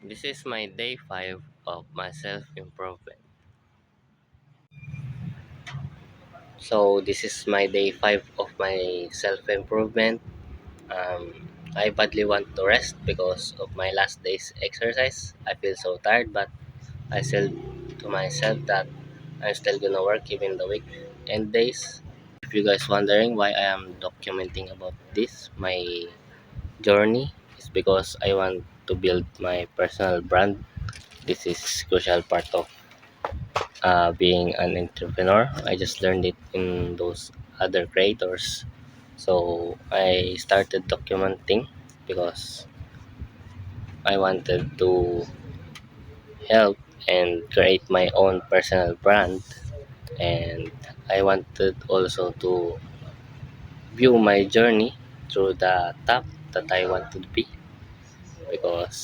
This is my day 5 of my self improvement. So, this is my day 5 of my self improvement. I badly want to rest because of my last day's exercise. I feel so tired, but I said to myself that I'm still gonna work even the weekend days. If you guys wondering why I am documenting about this, my journey is because I want to build my personal brand. This is crucial part of being an entrepreneur. I just learned it in those other creators. So I started documenting because I wanted to help and create my own personal brand, and I wanted also to view my journey through the top that I want to be, because